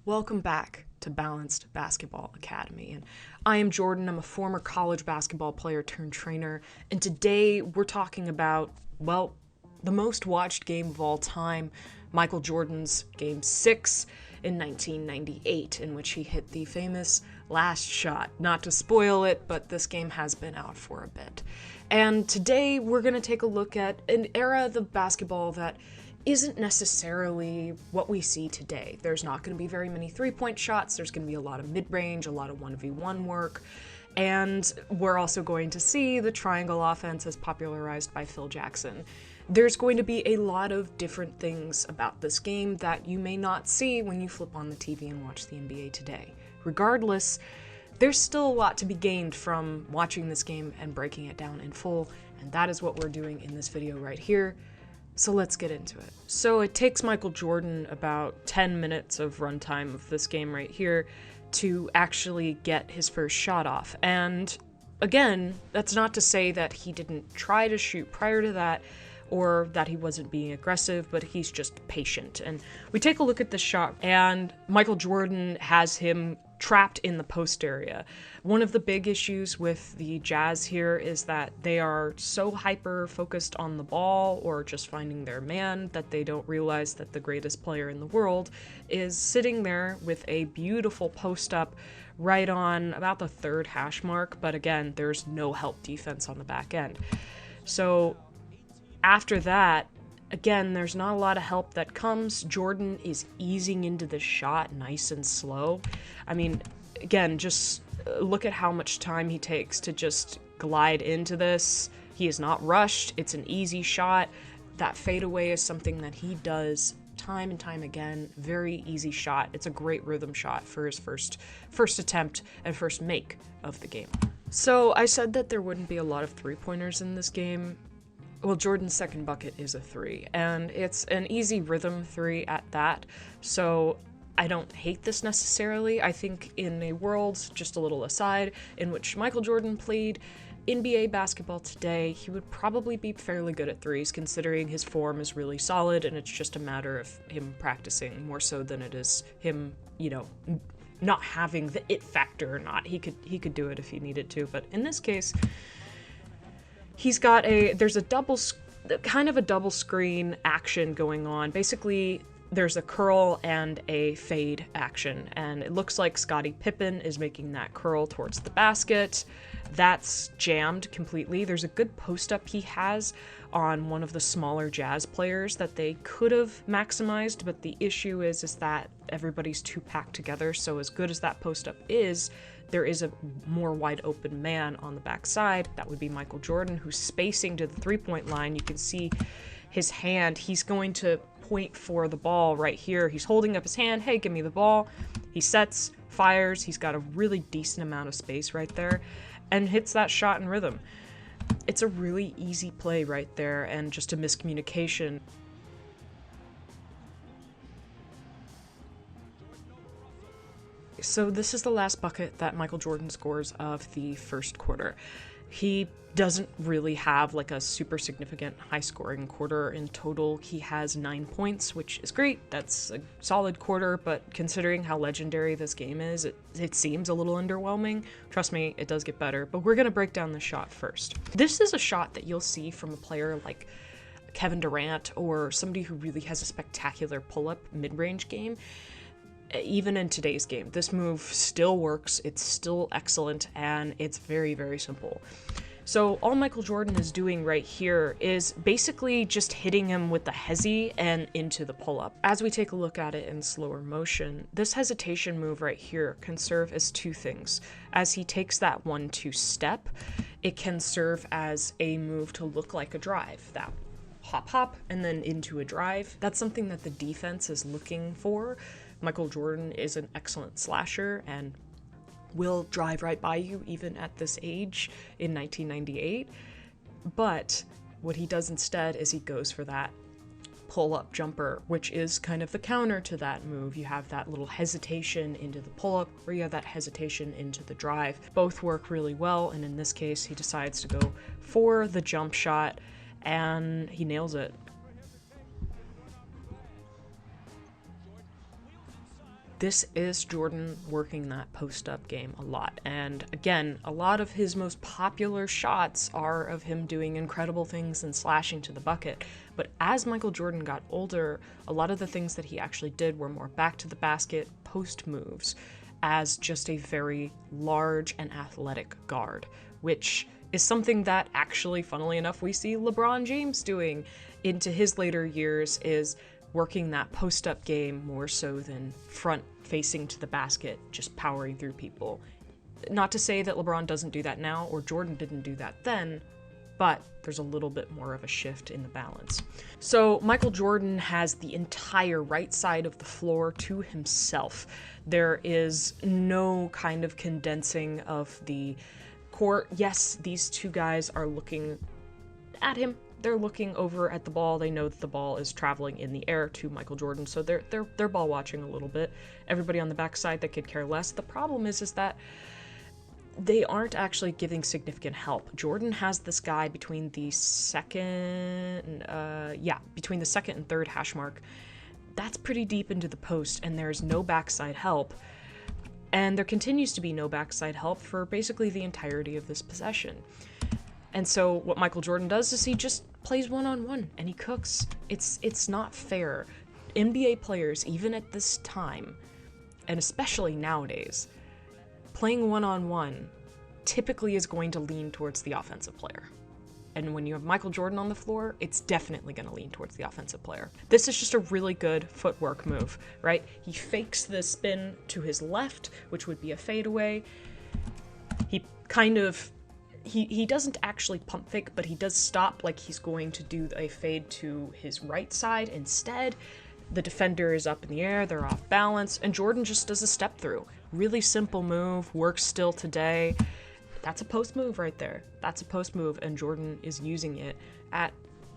Welcome back to Balanced Basketball Academy. And I am Jordan. I'm a former college basketball player turned trainer. And today we're talking about, well, the most watched game of all time, Michael Jordan's Game 6 in 1998, in which he hit the famous last shot. Not to spoil it, but this game has been out for a bit. And today we're going to take a look at an era of the basketball that isn't necessarily what we see today. There's not going to be very many three-point shots. There's going to be a lot of mid-range, a lot of 1v1 work. And we're also going to see the triangle offense as popularized by Phil Jackson. There's going to be a lot of different things about this game that you may not see when you flip on the TV and watch the NBA today. Regardless, there's still a lot to be gained from watching this game and breaking it down in full, and that is what we're doing in this video right here. So let's get into it. So it takes Michael Jordan about 10 minutes of runtime of this game right here to actually get his first shot off. And again, that's not to say that he didn't try to shoot prior to that or that he wasn't being aggressive, but he's just patient. And we take a look at the shot, and Michael Jordan has him trapped in the post area. One of the big issues with the Jazz here is that they are so hyper-focused on the ball or just finding their man that they don't realize that the greatest player in the world is sitting there with a beautiful post-up right on about the third hash mark, but again, there's no help defense on the back end. So after that, again, there's not a lot of help that comes. Jordan is easing into the shot nice and slow. I mean, again, just look at how much time he takes to just glide into this. He is not rushed. It's an easy shot. That fadeaway is something that he does time and time again. Very easy shot. It's a great rhythm shot for his first attempt and first make of the game. So I said that there wouldn't be a lot of three-pointers in this game. Well, Jordan's second bucket is a three, and it's an easy rhythm three at that, so I don't hate this necessarily. I think in a world, just a little aside, in which Michael Jordan played NBA basketball today, he would probably be fairly good at threes, considering his form is really solid, and it's just a matter of him practicing more so than it is him, not having the it factor or not. He could do it if he needed to, but in this case, there's a kind of a double screen action going on. Basically, there's a curl and a fade action, and it looks like Scottie Pippen is making that curl towards the basket. That's jammed completely. There's a good post-up he has on one of the smaller Jazz players that they could have maximized, but the issue is that everybody's too packed together, so as good as that post-up is, there is a more wide open man on the backside. That would be Michael Jordan, who's spacing to the three-point line. You can see his hand. He's going to point for the ball right here. He's holding up his hand. Hey, give me the ball. He sets, fires. He's got a really decent amount of space right there and hits that shot in rhythm. It's a really easy play right there and just a miscommunication. So this is the last bucket that Michael Jordan scores of the first quarter. He doesn't really have like a super significant high scoring quarter in total. He has 9 points, which is great. That's a solid quarter, but considering how legendary this game is, it seems a little underwhelming. Trust me, it does get better, but we're gonna break down the shot first. This is a shot that you'll see from a player like Kevin Durant or somebody who really has a spectacular pull-up mid-range game. Even in today's game, this move still works, it's still excellent, and it's very, very simple. So all Michael Jordan is doing right here is basically just hitting him with the hezi and into the pull-up. As we take a look at it in slower motion, this hesitation move right here can serve as two things. As he takes that 1-2 step, it can serve as a move to look like a drive. That hop, and then into a drive. That's something that the defense is looking for. Michael Jordan is an excellent slasher and will drive right by you even at this age in 1998. But what he does instead is he goes for that pull-up jumper, which is kind of the counter to that move. You have that little hesitation into the pull-up, or you have that hesitation into the drive. Both work really well, and in this case, he decides to go for the jump shot, and he nails it. This is Jordan working that post-up game a lot. And again, a lot of his most popular shots are of him doing incredible things and slashing to the bucket. But as Michael Jordan got older, a lot of the things that he actually did were more back to the basket post moves as just a very large and athletic guard, which is something that actually, funnily enough, we see LeBron James doing into his later years, is working that post-up game more so than front facing to the basket, just powering through people. Not to say that LeBron doesn't do that now, or Jordan didn't do that then, but there's a little bit more of a shift in the balance. So Michael Jordan has the entire right side of the floor to himself. There is no kind of condensing of the court. Yes, these two guys are looking at him. They're looking over at the ball. They know that the ball is traveling in the air to Michael Jordan, so they're ball watching a little bit. Everybody on the backside that could care less. The problem is that they aren't actually giving significant help. Jordan has this guy between the second and third hash mark. That's pretty deep into the post, and there's no backside help. And there continues to be no backside help for basically the entirety of this possession. And so what Michael Jordan does is he just plays one-on-one and he cooks. It's not fair. NBA players, even at this time, and especially nowadays, playing one-on-one typically is going to lean towards the offensive player. And when you have Michael Jordan on the floor, it's definitely going to lean towards the offensive player. This is just a really good footwork move, right? He fakes the spin to his left, which would be a fadeaway. He kind of... He doesn't actually pump fake, but he does stop like he's going to do a fade to his right side instead. The defender is up in the air, they're off balance, and Jordan just does a step through. Really simple move, works still today. That's a post move right there. That's a post move, and Jordan is using it at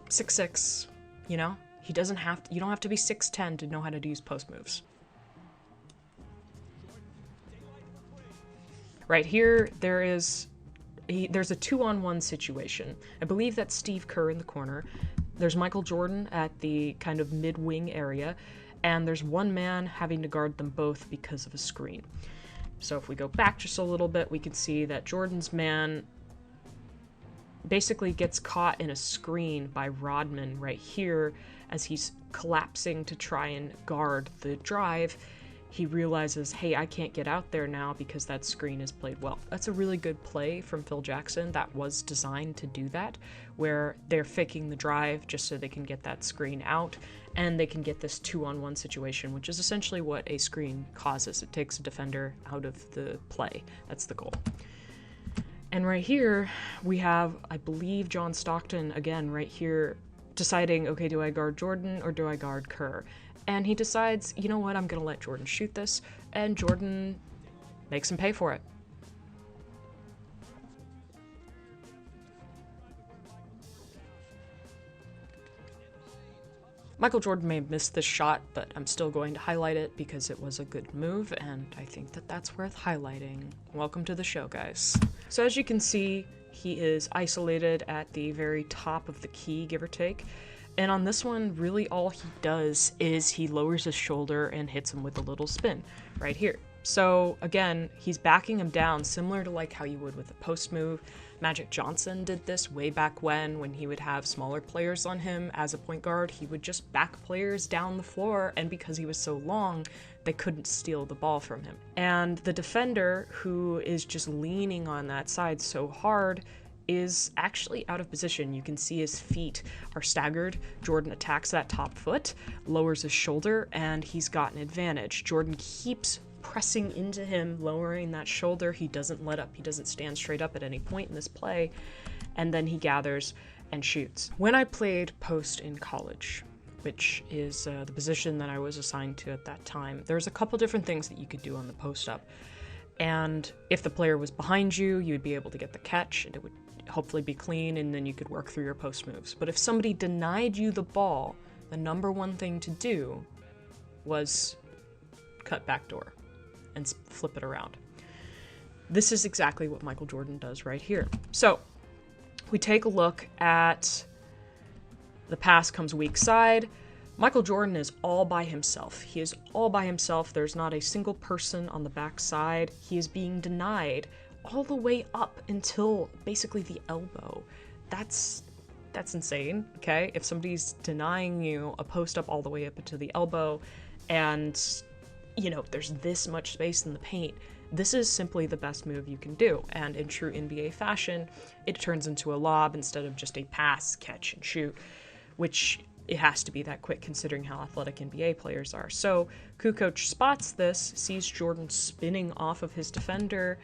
6'6", you know? You don't have to be 6'10" to know how to use post moves. Right here, there's a 2-on-1 situation. I believe that's Steve Kerr in the corner. There's Michael Jordan at the kind of mid-wing area, and there's one man having to guard them both because of a screen. So if we go back just a little bit, we can see that Jordan's man basically gets caught in a screen by Rodman right here as he's collapsing to try and guard the drive. He realizes, hey, I can't get out there now because that screen is played well. That's a really good play from Phil Jackson that was designed to do that, where they're faking the drive just so they can get that screen out, and they can get this 2-on-1 situation, which is essentially what a screen causes. It takes a defender out of the play. That's the goal. And right here, we have, I believe, John Stockton, again, right here, deciding, okay, do I guard Jordan or do I guard Kerr? And he decides, you know what, I'm going to let Jordan shoot this, and Jordan makes him pay for it. Michael Jordan may have missed this shot, but I'm still going to highlight it because it was a good move, and I think that that's worth highlighting. Welcome to the show, guys. So as you can see, he is isolated at the very top of the key, give or take. And on this one, really all he does is he lowers his shoulder and hits him with a little spin right here. So again, he's backing him down, similar to like how you would with a post move. Magic Johnson did this way back when he would have smaller players on him as a point guard. He would just back players down the floor, and because he was so long, they couldn't steal the ball from him. And the defender, who is just leaning on that side so hard, is actually out of position. You can see his feet are staggered. Jordan attacks that top foot, lowers his shoulder, and he's got an advantage. Jordan keeps pressing into him, lowering that shoulder. He doesn't let up. He doesn't stand straight up at any point in this play, and then he gathers and shoots. When I played post in college, which is the position that I was assigned to at that time, there's a couple different things that you could do on the post up. And if the player was behind you, you'd be able to get the catch, and it would hopefully be clean, and then you could work through your post moves. But if somebody denied you the ball, the number one thing to do was cut backdoor and flip it around. This is exactly what Michael Jordan does right here. So we take a look at the pass comes weak side. Michael Jordan is all by himself. He is all by himself. There's not a single person on the backside. He is being denied all the way up until basically the elbow. That's insane, okay? If somebody's denying you a post-up all the way up into the elbow and, you know, there's this much space in the paint, this is simply the best move you can do. And in true NBA fashion, it turns into a lob instead of just a pass, catch, and shoot, which it has to be that quick considering how athletic NBA players are. So Kukoc spots this, sees Jordan spinning off of his defender.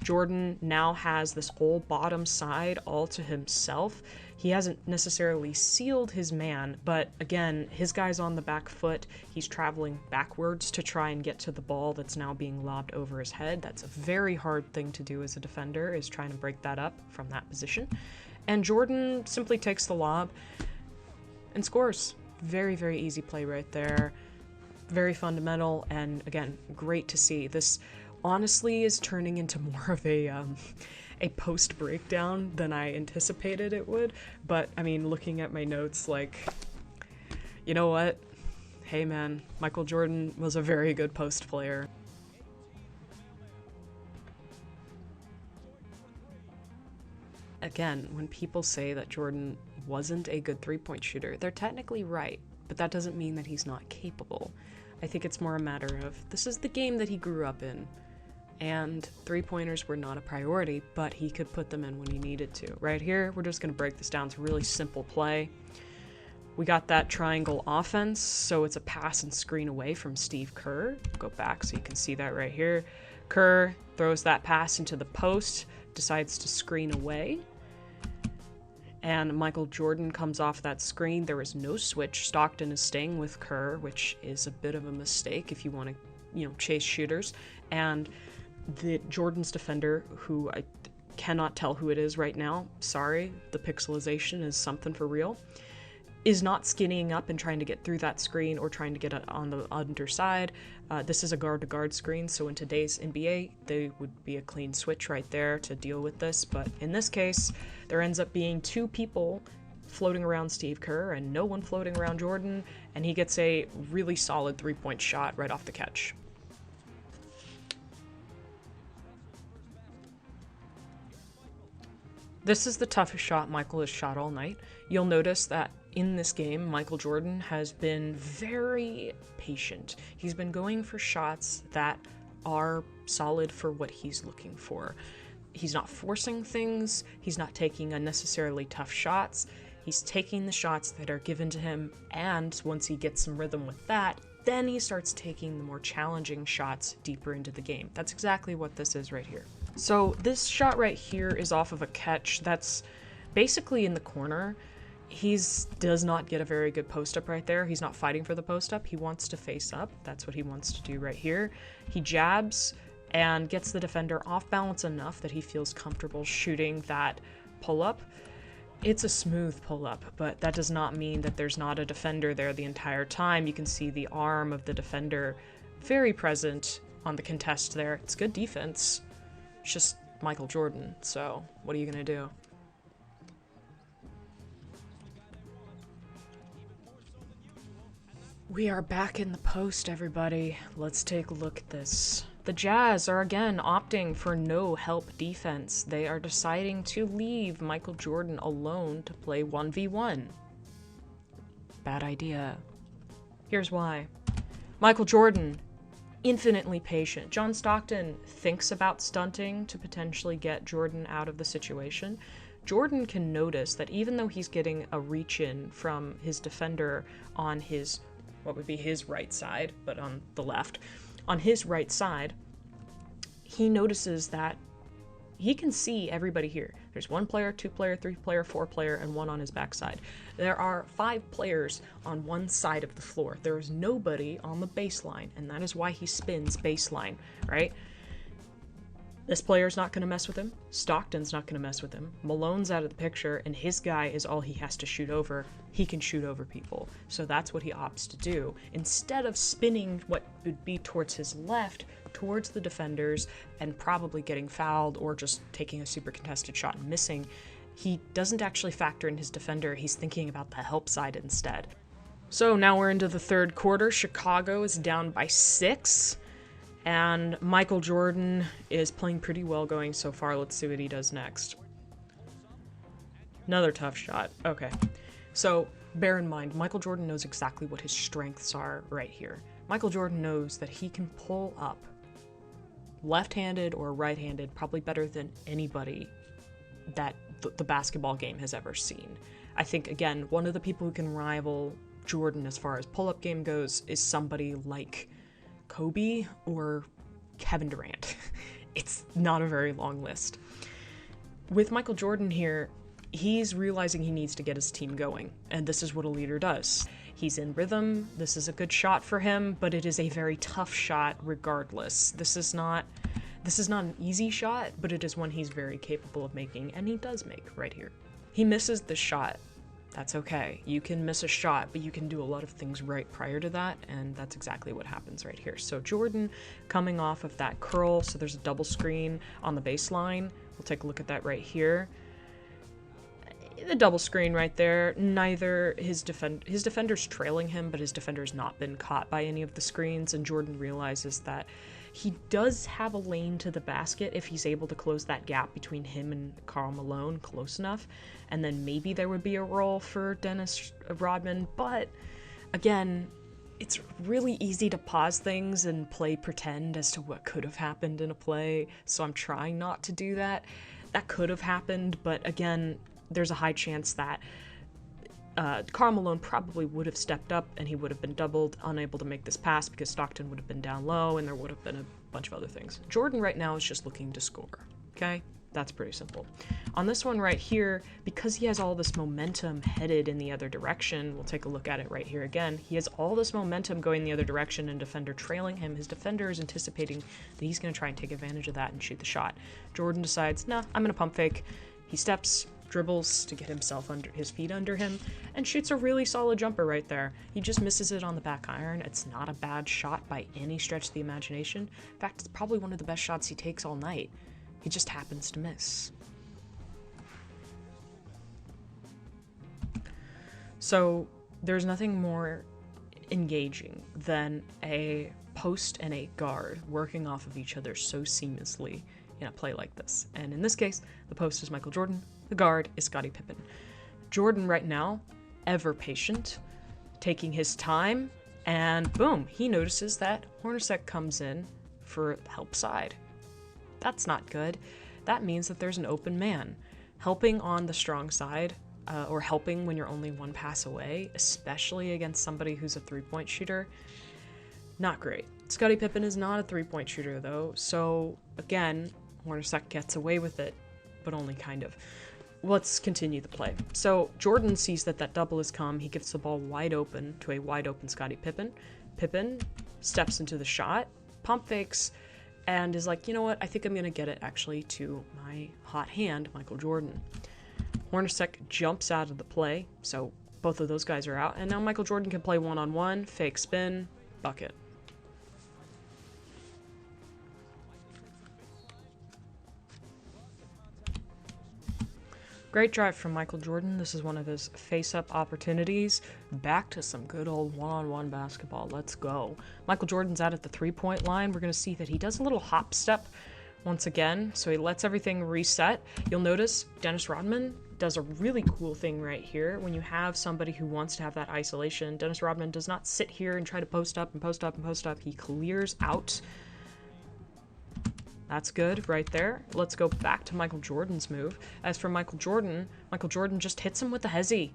Jordan now has this whole bottom side all to himself. He hasn't necessarily sealed his man, but again, his guy's on the back foot. He's traveling backwards to try and get to the ball that's now being lobbed over his head. That's a very hard thing to do as a defender, is trying to break that up from that position. And Jordan simply takes the lob and scores. Very, very easy play right there. Very fundamental, and again, great to see. This honestly is turning into more of a post breakdown than I anticipated it would. But I mean, looking at my notes, like, you know what? Hey man, Michael Jordan was a very good post player. Again, when people say that Jordan wasn't a good three-point shooter, they're technically right, but that doesn't mean that he's not capable. I think it's more a matter of, this is the game that he grew up in, and three-pointers were not a priority, but he could put them in when he needed to. Right here, we're just going to break this down. It's a really simple play. We got that triangle offense, so it's a pass and screen away from Steve Kerr. Go back so you can see that right here. Kerr throws that pass into the post, decides to screen away, and Michael Jordan comes off that screen. There is no switch. Stockton is staying with Kerr, which is a bit of a mistake if you want to, you know, chase shooters. And the Jordan's defender, who I cannot tell who it is right now, sorry, the pixelization is something for real, is not skinnying up and trying to get through that screen or trying to get on the underside. This is a guard-to-guard screen, so in today's NBA, they would be a clean switch right there to deal with this. But in this case, there ends up being two people floating around Steve Kerr and no one floating around Jordan, and he gets a really solid three-point shot right off the catch. This is the toughest shot Michael has shot all night. You'll notice that in this game, Michael Jordan has been very patient. He's been going for shots that are solid for what he's looking for. He's not forcing things. He's not taking unnecessarily tough shots. He's taking the shots that are given to him, and once he gets some rhythm with that, then he starts taking the more challenging shots deeper into the game. That's exactly what this is right here. So this shot right here is off of a catch that's basically in the corner. He does not get a very good post-up right there. He's not fighting for the post-up. He wants to face up. That's what he wants to do right here. He jabs and gets the defender off balance enough that he feels comfortable shooting that pull-up. It's a smooth pull-up, but that does not mean that there's not a defender there the entire time. You can see the arm of the defender very present on the contest there. It's good defense. It's just Michael Jordan, so what are you gonna do? We are back in the post, everybody. Let's take a look at this. The Jazz are again opting for no help defense. They are deciding to leave Michael Jordan alone to play 1v1. Bad idea. Here's why. Michael Jordan, infinitely patient. John Stockton thinks about stunting to potentially get Jordan out of the situation. Jordan can notice that even though he's getting a reach in from his defender on his, what would be his right side, but on the left, on his right side, he notices that he can see everybody here. There's 1 player, 2 player, 3 player, 4 player, and 1 on his backside. There are 5 players on one side of the floor. There is nobody on the baseline, and that is why he spins baseline, right? This player's not going to mess with him. Stockton's not going to mess with him. Malone's out of the picture, and his guy is all he has to shoot over. He can shoot over people. So that's what he opts to do. Instead of spinning what would be towards his left, towards the defenders, and probably getting fouled or just taking a super contested shot and missing, he doesn't actually factor in his defender. He's thinking about the help side instead. So now we're into the third quarter. Chicago is down by 6. And Michael Jordan is playing pretty well going so far. Let's see what he does next. Another tough shot. Okay. So bear in mind, Michael Jordan knows exactly what his strengths are right here. Michael Jordan knows that he can pull up left-handed or right-handed probably better than anybody that the basketball game has ever seen. I think, again, one of the people who can rival Jordan as far as pull-up game goes is somebody like Kobe or Kevin Durant. It's not a very long list. With Michael Jordan here, he's realizing he needs to get his team going, and this is what a leader does. He's in rhythm, this is a good shot for him, but it is a very tough shot regardless. This is not an easy shot, but it is one he's very capable of making, and he does make right here. He misses the shot. That's okay. You can miss a shot, but you can do a lot of things right prior to that, and that's exactly what happens right here. So Jordan coming off of that curl, so there's a double screen on the baseline. We'll take a look at that right here. The double screen right there, neither his defender's trailing him, but his defender's not been caught by any of the screens, and Jordan realizes that he does have a lane to the basket if he's able to close that gap between him and Karl Malone close enough, and then maybe there would be a role for Dennis Rodman, but again, it's really easy to pause things and play pretend as to what could have happened in a play, so I'm trying not to do that. That could have happened, but again, there's a high chance that Karl Malone probably would have stepped up and he would have been doubled, unable to make this pass because Stockton would have been down low and there would have been a bunch of other things. Jordan right now is just looking to score, okay? That's pretty simple. On this one right here, because he has all this momentum headed in the other direction, we'll take a look at it right here again. He has all this momentum going the other direction and defender trailing him. His defender is anticipating that he's going to try and take advantage of that and shoot the shot. Jordan decides, nah, I'm going to pump fake. He steps, dribbles to get himself under his feet under him, and shoots a really solid jumper right there. He just misses it on the back iron. It's not a bad shot by any stretch of the imagination. In fact, it's probably one of the best shots he takes all night. He just happens to miss. So there's nothing more engaging than a post and a guard working off of each other so seamlessly in a play like this. And in this case, the post is Michael Jordan, the guard is Scottie Pippen. Jordan right now, ever patient, taking his time, and boom, he notices that Hornacek comes in for the help side. That's not good. That means that there's an open man. Helping on the strong side, or helping when you're only one pass away, especially against somebody who's a three-point shooter, not great. Scottie Pippen is not a three-point shooter though, so again, Hornacek gets away with it, but only kind of. Let's continue the play. So Jordan sees that double has come. He gives the ball wide open to a wide open Scottie Pippen. Pippen steps into the shot, pump fakes, and is like, you know what, I think I'm going to get it actually to my hot hand, Michael Jordan. Hornacek jumps out of the play, so both of those guys are out, and now Michael Jordan can play one-on-one, fake spin, bucket. Great drive from Michael Jordan. This is one of his face-up opportunities. Back to some good old one-on-one basketball. Let's go. Michael Jordan's out at the three-point line. We're going to see that he does a little hop step once again, so he lets everything reset. You'll notice Dennis Rodman does a really cool thing right here. When you have somebody who wants to have that isolation, Dennis Rodman does not sit here and try to post up and post up and post up. He clears out. That's good right there. Let's go back to Michael Jordan's move. As for Michael Jordan just hits him with the hezzy.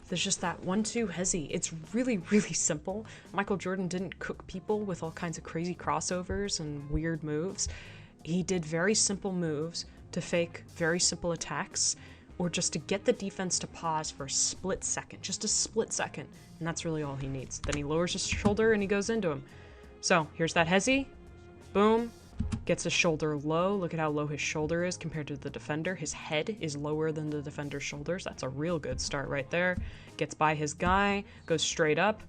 There's just that 1-2 hezzy. It's really, really simple. Michael Jordan didn't cook people with all kinds of crazy crossovers and weird moves. He did very simple moves to fake very simple attacks, or just to get the defense to pause for a split second, just a split second, and that's really all he needs. Then he lowers his shoulder and he goes into him. So here's that hezzy. Boom, gets his shoulder low. Look at how low his shoulder is compared to the defender. His head is lower than the defender's shoulders. That's a real good start right there. Gets by his guy, goes straight up.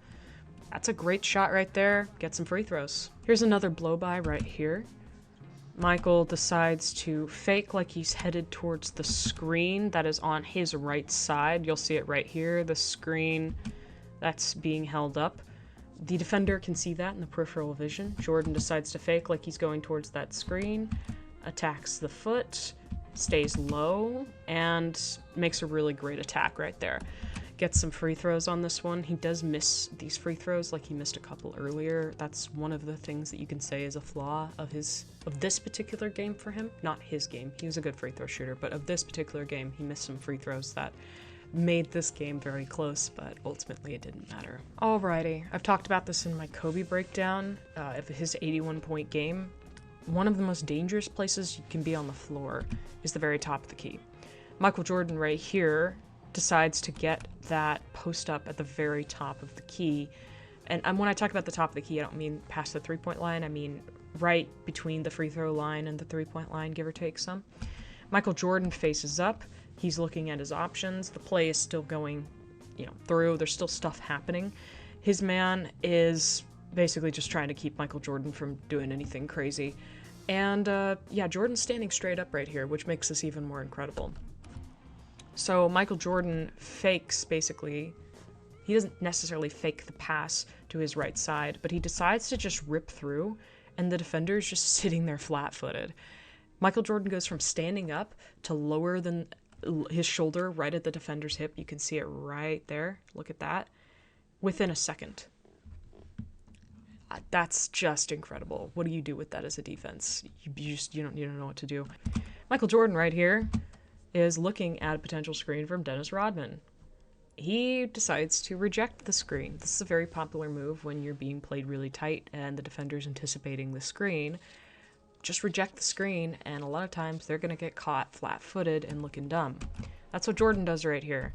That's a great shot right there. Get some free throws. Here's another blow by right here. Michael decides to fake like he's headed towards the screen that is on his right side. You'll see it right here, the screen that's being held up. The defender can see that in the peripheral vision. Jordan decides to fake like he's going towards that screen, attacks the foot, stays low, and makes a really great attack right there. Gets some free throws on this one. He does miss these free throws like he missed a couple earlier. That's one of the things that you can say is a flaw of this particular game for him. Not his game. He was a good free throw shooter, but of this particular game, he missed some free throws that made this game very close, but ultimately it didn't matter. Alrighty, I've talked about this in my Kobe breakdown of his 81-point game. One of the most dangerous places you can be on the floor is the very top of the key. Michael Jordan right here decides to get that post up at the very top of the key. And when I talk about the top of the key, I don't mean past the three-point line. I mean right between the free throw line and the three-point line, give or take some. Michael Jordan faces up. He's looking at his options. The play is still going, through. There's still stuff happening. His man is basically just trying to keep Michael Jordan from doing anything crazy. And Jordan's standing straight up right here, which makes this even more incredible. So Michael Jordan fakes, basically. He doesn't necessarily fake the pass to his right side, but he decides to just rip through, and the defender is just sitting there flat-footed. Michael Jordan goes from standing up to lower than his shoulder right at the defender's hip. You can see it right there. Look at that. Within a second. That's just incredible. What do you do with that as a defense? You don't know what to do. Michael Jordan right here is looking at a potential screen from Dennis Rodman. He decides to reject the screen. This is a very popular move when you're being played really tight and the defender's anticipating the screen. Just reject the screen, and a lot of times they're going to get caught flat-footed and looking dumb. That's what Jordan does right here.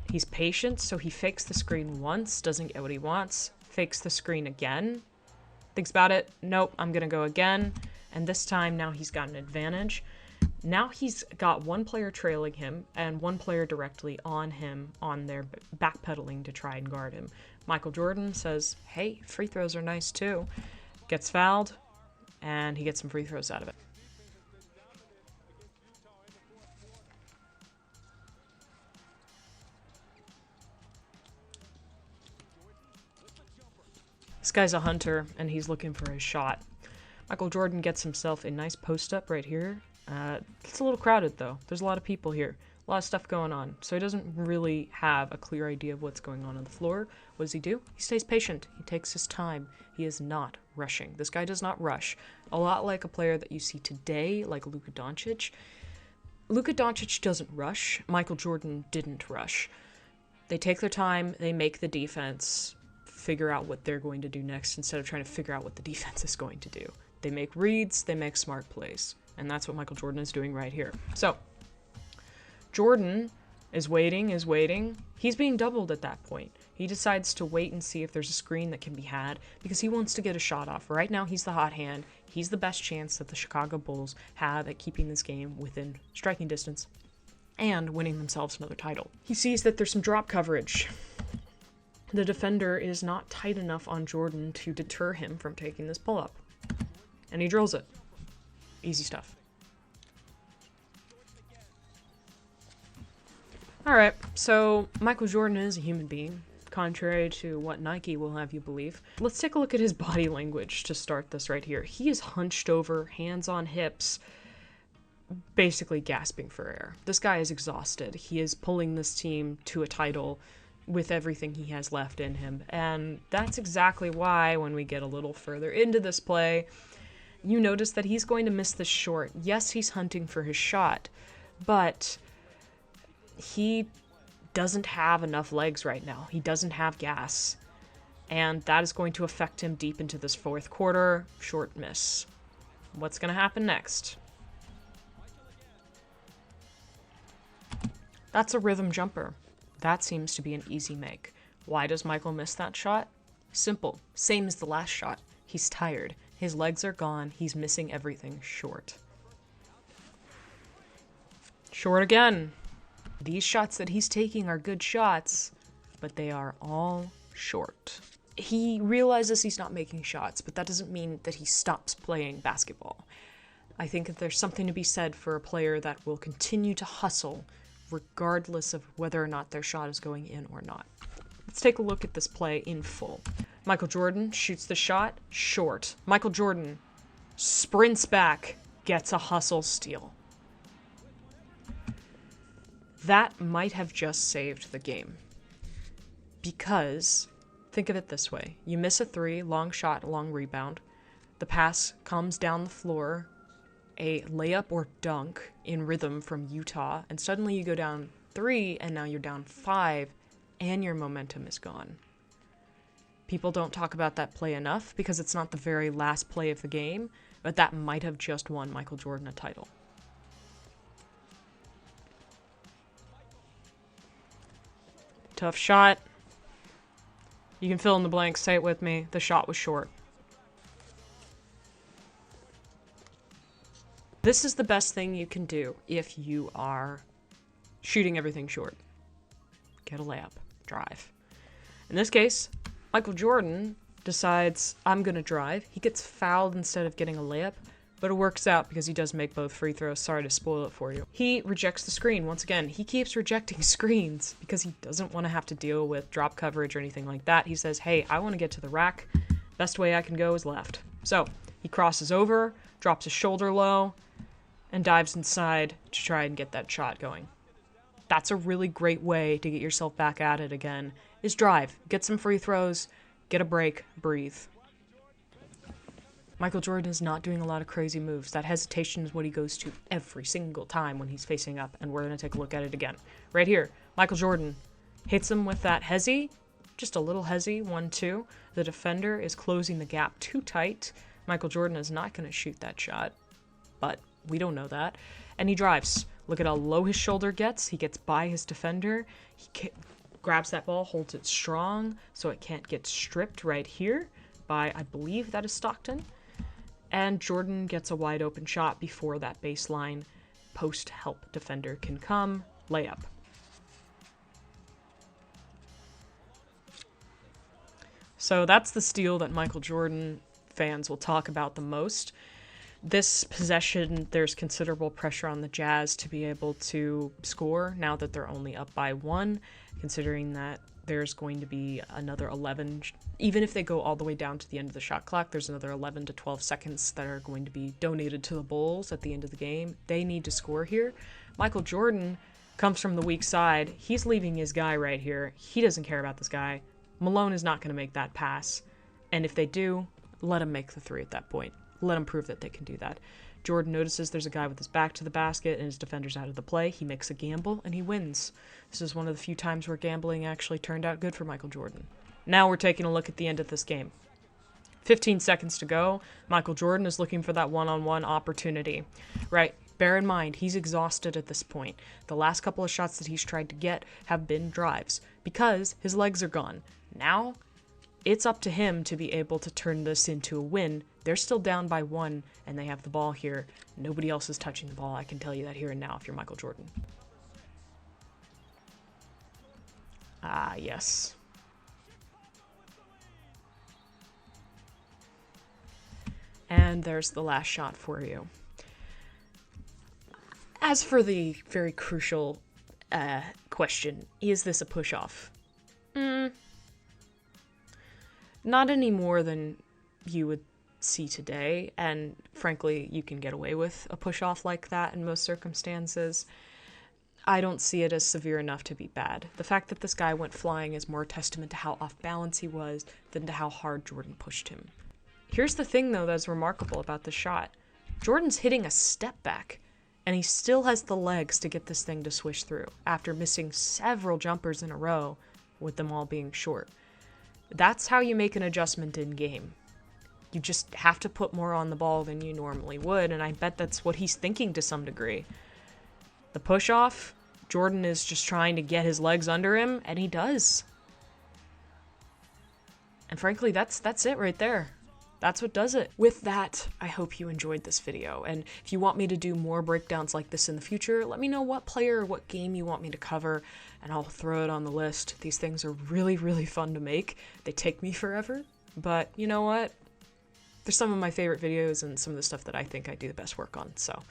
He's patient, so he fakes the screen once, doesn't get what he wants, fakes the screen again, thinks about it, nope, I'm going to go again, and this time now he's got an advantage. Now he's got one player trailing him and one player directly on him on their backpedaling to try and guard him. Michael Jordan says, hey, free throws are nice too. Gets fouled, and he gets some free throws out of it. This guy's a hunter, and he's looking for his shot. Michael Jordan gets himself a nice post-up right here. It's a little crowded, though. There's a lot of people here. A lot of stuff going on. So he doesn't really have a clear idea of what's going on the floor. What does he do? He stays patient. He takes his time. He is not rushing. This guy does not rush. A lot like a player that you see today, like Luka Doncic. Luka Doncic doesn't rush. Michael Jordan didn't rush. They take their time. They make the defense figure out what they're going to do next instead of trying to figure out what the defense is going to do. They make reads. They make smart plays. And that's what Michael Jordan is doing right here. So Jordan is waiting. He's being doubled at that point. He decides to wait and see if there's a screen that can be had because he wants to get a shot off. Right now, he's the hot hand. He's the best chance that the Chicago Bulls have at keeping this game within striking distance and winning themselves another title. He sees that there's some drop coverage. The defender is not tight enough on Jordan to deter him from taking this pull-up. And he drills it. Easy stuff. Alright, so Michael Jordan is a human being, contrary to what Nike will have you believe. Let's take a look at his body language to start this right here. He is hunched over, hands on hips, basically gasping for air. This guy is exhausted. He is pulling this team to a title with everything he has left in him. And that's exactly why, when we get a little further into this play, you notice that he's going to miss this short. Yes, he's hunting for his shot, but he doesn't have enough legs right now. He doesn't have gas. And that is going to affect him deep into this fourth quarter. Short miss. What's going to happen next? That's a rhythm jumper. That seems to be an easy make. Why does Michael miss that shot? Simple. Same as the last shot. He's tired. His legs are gone. He's missing everything short. Short again. These shots that he's taking are good shots, but they are all short. He realizes he's not making shots, but that doesn't mean that he stops playing basketball. I think that there's something to be said for a player that will continue to hustle regardless of whether or not their shot is going in or not. Let's take a look at this play in full. Michael Jordan shoots the shot, short. Michael Jordan sprints back, gets a hustle steal. That might have just saved the game. Because, think of it this way. You miss a three, long shot, long rebound. The pass comes down the floor, a layup or dunk in rhythm from Utah, and suddenly you go down 3, and now you're down 5, and your momentum is gone. People don't talk about that play enough because it's not the very last play of the game, but that might have just won Michael Jordan a title. Tough shot. You can fill in the blanks, say it with me. The shot was short. This is the best thing you can do if you are shooting everything short. Get a layup. Drive. In this case, Michael Jordan decides, I'm going to drive. He gets fouled instead of getting a layup, but it works out because he does make both free throws. Sorry to spoil it for you. He rejects the screen. Once again, he keeps rejecting screens because he doesn't want to have to deal with drop coverage or anything like that. He says, hey, I want to get to the rack. Best way I can go is left. So he crosses over, drops his shoulder low, and dives inside to try and get that shot going. That's a really great way to get yourself back at it again, is drive. Get some free throws, get a break, breathe. Michael Jordan is not doing a lot of crazy moves. That hesitation is what he goes to every single time when he's facing up, and we're going to take a look at it again. Right here, Michael Jordan hits him with that hezzy, just a little hezzy, 1-2. The defender is closing the gap too tight. Michael Jordan is not going to shoot that shot, but we don't know that. And he drives. Look at how low his shoulder gets. He gets by his defender. He grabs that ball, holds it strong so it can't get stripped right here by, I believe that is Stockton. And Jordan gets a wide open shot before that baseline post-help defender can come. Layup. So that's the steal that Michael Jordan fans will talk about the most. This possession, there's considerable pressure on the Jazz to be able to score now that they're only up by 1, considering that there's going to be another 11, even if they go all the way down to the end of the shot clock, there's another 11 to 12 seconds that are going to be donated to the Bulls at the end of the game. They need to score here. Michael Jordan comes from the weak side. He's leaving his guy right here. He doesn't care about this guy. Malone is not going to make that pass. And if they do, let him make the 3 at that point. Let him prove that they can do that. Jordan notices there's a guy with his back to the basket and his defender's out of the play. He makes a gamble and he wins. This is one of the few times where gambling actually turned out good for Michael Jordan. Now we're taking a look at the end of this game. 15 seconds to go. Michael Jordan is looking for that one-on-one opportunity. Right, bear in mind, he's exhausted at this point. The last couple of shots that he's tried to get have been drives because his legs are gone. Now, it's up to him to be able to turn this into a win. They're still down by 1, and they have the ball here. Nobody else is touching the ball. I can tell you that here and now if you're Michael Jordan. Ah, yes. And there's the last shot for you. As for the very crucial question, is this a push-off? Not any more than you would see today, and frankly, you can get away with a push-off like that in most circumstances. I don't see it as severe enough to be bad. The fact that this guy went flying is more a testament to how off balance he was than to how hard Jordan pushed him. Here's the thing, though, that's remarkable about this shot. Jordan's hitting a step back, and he still has the legs to get this thing to swish through after missing several jumpers in a row with them all being short. That's how you make an adjustment in game. You just have to put more on the ball than you normally would, and I bet that's what he's thinking to some degree. The push-off, Jordan is just trying to get his legs under him, and he does. And frankly, that's it right there. that's what does it. With that, I hope you enjoyed this video, and if you want me to do more breakdowns like this in the future, let me know what player or what game you want me to cover, and I'll throw it on the list. These things are really, really fun to make. They take me forever, but you know what? They're some of my favorite videos and some of the stuff that I think I do the best work on. So,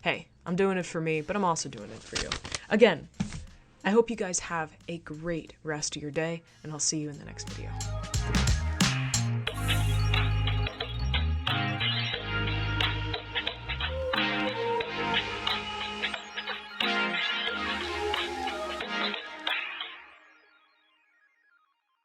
hey, I'm doing it for me, but I'm also doing it for you. Again, I hope you guys have a great rest of your day, and I'll see you in the next video.